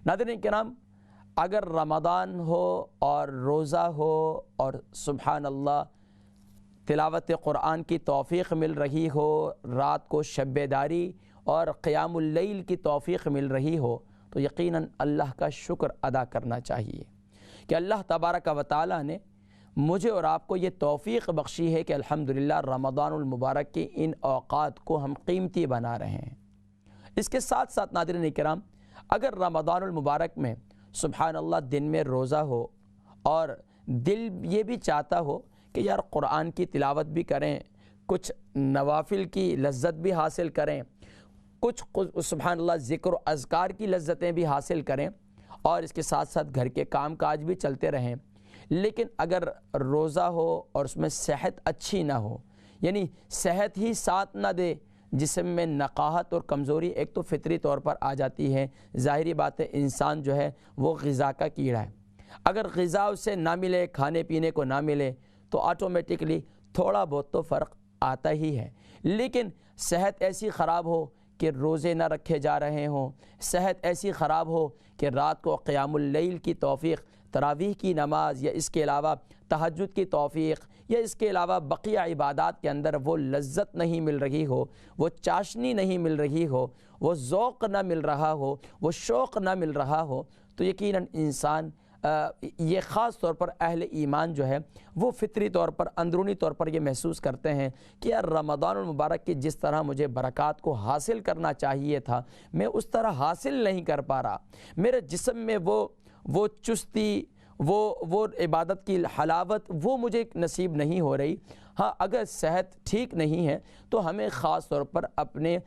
ناظرین کرام، اگر رمضان ہو اور روزہ ہو اور سبحان اللہ تلاوت قرآن کی توفیق مل رہی ہو، رات کو شب بیداری اور قیام اللیل کی توفیق مل رہی ہو، تو یقیناً اللہ کا شکر ادا کرنا چاہیے کہ اللہ تبارک و تعالی نے مجھے اور آپ کو یہ توفیق بخشی ہے کہ الحمدللہ رمضان المبارک کے ان اوقات کو ہم قیمتی بنا رہے ہیں۔ اس کے ساتھ ساتھ ناظرین کرام، اگر رمضان المبارک میں سبحان اللہ دن میں روزہ ہو اور دل یہ بھی چاہتا ہو کہ یار قرآن کی تلاوت بھی کریں، کچھ نوافل کی لذت بھی حاصل کریں، کچھ سبحان اللہ ذکر و اذکار کی لذتیں بھی حاصل کریں، اور اس کے ساتھ ساتھ گھر کے کام کاج بھی چلتے رہیں، لیکن اگر روزہ ہو اور اس میں صحت اچھی نہ ہو، یعنی صحت ہی ساتھ نہ دے، جسم میں نقاہت اور کمزوری ایک تو فطری طور پر آ جاتی ہے، ظاہری بات ہے انسان جو ہے وہ غذا کا کیڑا ہے، اگر غذا اسے نہ ملے، کھانے پینے کو نہ ملے تو آٹومیٹکلی تھوڑا بہت تو فرق آتا ہی ہے۔ لیکن صحت ایسی خراب ہو کہ روزے نہ رکھے جا رہے ہوں، صحت ایسی خراب ہو کہ رات کو قیام اللیل کی توفیق، تراویح کی نماز یا اس کے علاوہ تہجد کی توفیق یا اس کے علاوہ بقیہ عبادات کے اندر وہ لذت نہیں مل رہی ہو، وہ چاشنی نہیں مل رہی ہو، وہ ذوق نہ مل رہا ہو، وہ شوق نہ مل رہا ہو، تو یقیناً انسان یہ خاص طور پر اہل ایمان جو ہے وہ فطری طور پر، اندرونی طور پر یہ محسوس کرتے ہیں کہ یار رمضان المبارک کی جس طرح مجھے برکات کو حاصل کرنا چاہیے تھا میں اس طرح حاصل نہیں کر پا رہا، میرے جسم میں وہ چستی، وہ عبادت کی حلاوت وہ مجھے نصیب نہیں ہو رہی۔ ہاں، اگر صحت ٹھیک نہیں ہے تو ہمیں خاص طور پر اپنے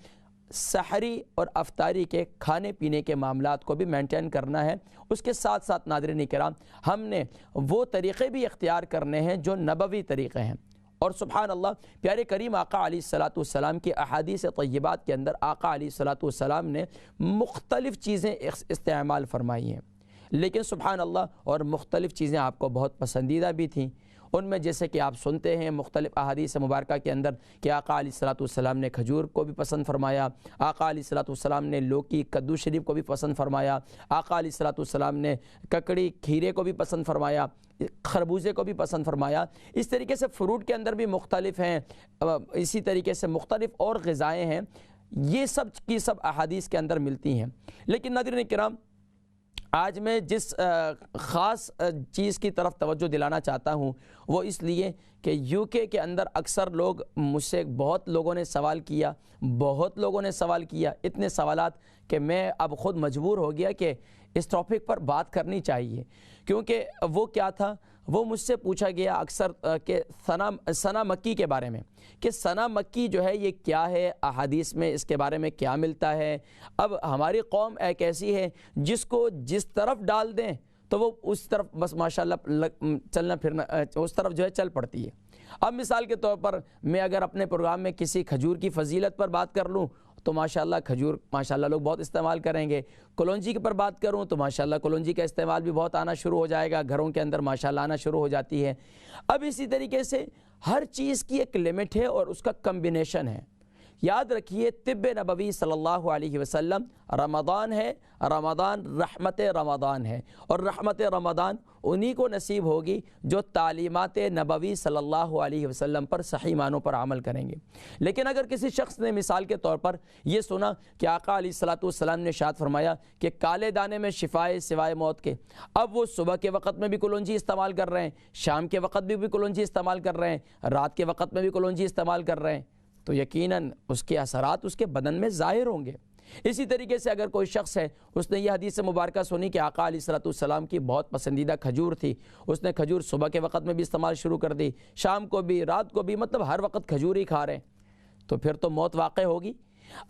سحری اور افطاری کے کھانے پینے کے معاملات کو بھی مینٹین کرنا ہے۔ اس کے ساتھ ساتھ ناظرین کرام، ہم نے وہ طریقے بھی اختیار کرنے ہیں جو نبوی طریقے ہیں، اور سبحان اللہ پیارے کریم آقا علیہ الصلاۃ والسلام کی احادیث طیبات کے اندر آقا علیہ الصلاۃ والسلام نے مختلف چیزیں استعمال فرمائی ہیں، لیکن سبحان اللہ اور مختلف چیزیں آپ کو بہت پسندیدہ بھی تھیں۔ ان میں جیسے کہ آپ سنتے ہیں مختلف احادیث مبارکہ کے اندر کہ آقا علیہ الصلاۃ والسلام نے کھجور کو بھی پسند فرمایا، آقا علیہ الصلاۃ والسلام نے لوکی کدو شریف کو بھی پسند فرمایا، آقا علیہ الصلاۃ والسلام نے ککڑی کھیرے کو بھی پسند فرمایا، خربوزے کو بھی پسند فرمایا۔ اس طریقے سے فروٹ کے اندر بھی مختلف ہیں، اسی طریقے سے مختلف اور غذائیں ہیں، یہ سب کی سب احادیث کے اندر ملتی ہیں۔ لیکن ناظرین کرام، آج میں جس خاص چیز کی طرف توجہ دلانا چاہتا ہوں وہ اس لیے کہ یو کے اندر اکثر لوگ مجھ سے، بہت لوگوں نے سوال کیا، اتنے سوالات کہ میں اب خود مجبور ہو گیا کہ اس ٹاپک پر بات کرنی چاہیے، کیونکہ وہ کیا تھا، وہ مجھ سے پوچھا گیا اکثر کہ ثنا مکی کے بارے میں، کہ ثنا مکی جو ہے یہ کیا ہے، احادیث میں اس کے بارے میں کیا ملتا ہے۔ اب ہماری قوم ایک ایسی ہے جس کو جس طرف ڈال دیں تو وہ اس طرف بس ماشاءاللہ چلنا پھرنا، اس طرف جو ہے چل پڑتی ہے۔ اب مثال کے طور پر میں اگر اپنے پروگرام میں کسی کھجور کی فضیلت پر بات کر لوں تو ماشاءاللہ کھجور ماشاءاللہ لوگ بہت استعمال کریں گے، کلونجی کے پر بات کروں تو ماشاءاللہ کلونجی کا استعمال بھی بہت آنا شروع ہو جائے گا، گھروں کے اندر ماشاءاللہ آنا شروع ہو جاتی ہے۔ اب اسی طریقے سے ہر چیز کی ایک لمٹ ہے اور اس کا کمبینیشن ہے۔ یاد رکھیے طب نبوی صلی اللہ علیہ وسلم، رمضان ہے، رمضان رحمت رمضان ہے، اور رحمت رمضان انہی کو نصیب ہوگی جو تعلیمات نبوی صلی اللہ علیہ وسلم پر صحیح معنوں پر عمل کریں گے۔ لیکن اگر کسی شخص نے مثال کے طور پر یہ سنا کہ آقا علیہ الصلاۃ والسلام نے ارشاد فرمایا کہ کالے دانے میں شفائے سوائے موت کے، اب وہ صبح کے وقت میں بھی کلونجی استعمال کر رہے ہیں، شام کے وقت بھی کلونجی استعمال کر رہے ہیں، رات کے وقت میں بھی کلونجی استعمال کر رہے ہیں، تو یقیناً اس کے اثرات اس کے بدن میں ظاہر ہوں گے۔ اسی طریقے سے اگر کوئی شخص ہے، اس نے یہ حدیث مبارکہ سنی کہ آقا علیہ الصلاۃ والسلام کی بہت پسندیدہ کھجور تھی، اس نے کھجور صبح کے وقت میں بھی استعمال شروع کر دی، شام کو بھی، رات کو بھی، مطلب ہر وقت کھجور ہی کھا رہے ہیں، تو پھر تو موت واقع ہوگی۔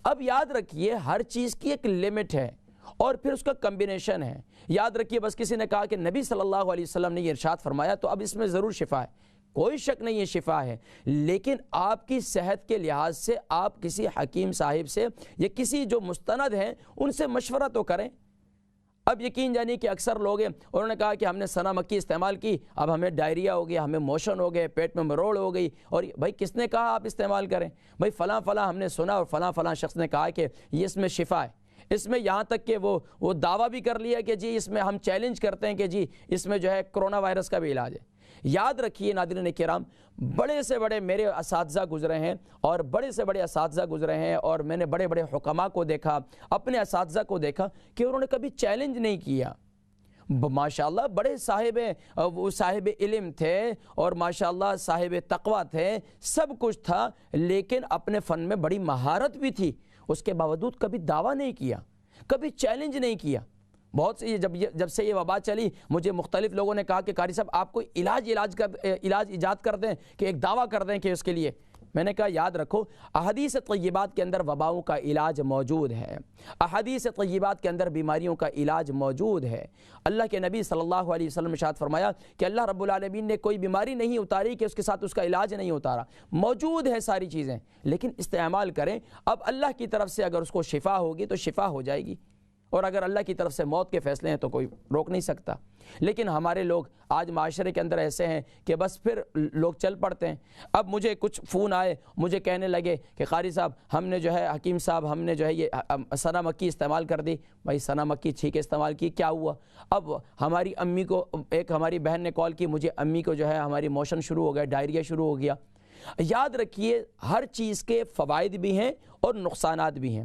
اب یاد رکھیے ہر چیز کی ایک لمٹ ہے اور پھر اس کا کمبینیشن ہے۔ یاد رکھیے بس کسی نے کہا کہ نبی صلی اللہ علیہ وسلم نے یہ ارشاد فرمایا تو اب اس میں ضرور شفا ہے، کوئی شک نہیں ہے شفا ہے، لیکن آپ کی صحت کے لحاظ سے آپ کسی حکیم صاحب سے یا کسی جو مستند ہیں ان سے مشورہ تو کریں۔ اب یقین جانی کہ اکثر لوگ ہیں، انہوں نے کہا کہ ہم نے ثنا مکی استعمال کی، اب ہمیں ڈائریا ہو گیا، ہمیں موشن ہو گئے، پیٹ میں مروڑ ہو گئی، اور بھائی کس نے کہا آپ استعمال کریں؟ بھائی فلاں ہم نے سنا اور فلاں شخص نے کہا کہ یہ اس میں شفا ہے۔ اس میں یہاں تک کہ وہ دعویٰ بھی کر لیا کہ جی اس میں ہم چیلنج کرتے ہیں کہ جی اس میں جو ہے کرونا وائرس کا بھی علاج ہے۔ یاد رکھیے ناظرین کرام، بڑے سے بڑے میرے اساتذہ گزرے ہیں اور بڑے سے بڑے اساتذہ گزرے ہیں، اور میں نے بڑے بڑے حکماء کو دیکھا، اپنے اساتذہ کو دیکھا کہ انہوں نے کبھی چیلنج نہیں کیا۔ ماشاءاللہ بڑے صاحب علم تھے اور ماشاءاللہ صاحب تقویٰ تھے، سب کچھ تھا، لیکن اپنے فن میں بڑی مہارت بھی تھی، اس کے باوجود کبھی دعویٰ نہیں کیا، کبھی چیلنج نہیں کیا۔ بہت سے جب سے یہ وبا چلی، مجھے مختلف لوگوں نے کہا کہ قاری صاحب آپ کو علاج ایجاد کر دیں، کہ ایک دعویٰ کر دیں کہ اس کے لیے۔ میں نے کہا یاد رکھو، احادیث طیبات کے اندر وباؤں کا علاج موجود ہے، احادیث طیبات کے اندر بیماریوں کا علاج موجود ہے۔ اللہ کے نبی صلی اللہ علیہ وسلم نے ارشاد فرمایا کہ اللہ رب العالمین نے کوئی بیماری نہیں اتاری کہ اس کے ساتھ اس کا علاج نہیں اتارا، موجود ہے ساری چیزیں، لیکن استعمال کریں۔ اب اللہ کی طرف سے اگر اس کو شفا ہوگی تو شفا ہو جائے گی، اور اگر اللہ کی طرف سے موت کے فیصلے ہیں تو کوئی روک نہیں سکتا۔ لیکن ہمارے لوگ آج معاشرے کے اندر ایسے ہیں کہ بس پھر لوگ چل پڑتے ہیں۔ اب مجھے کچھ فون آئے، مجھے کہنے لگے کہ قاری صاحب ہم نے جو ہے، حکیم صاحب ہم نے جو ہے یہ سنا مکی استعمال کر دی۔ بھائی سنا مکی ٹھیک ہے استعمال کی، کیا ہوا؟ اب ہماری امی کو، ایک ہماری بہن نے کال کی مجھے، امی کو جو ہے ہماری موشن شروع ہو گیا، ڈائریا شروع ہو گیا۔ یاد رکھیے ہر چیز کے فوائد بھی ہیں اور نقصانات بھی ہیں۔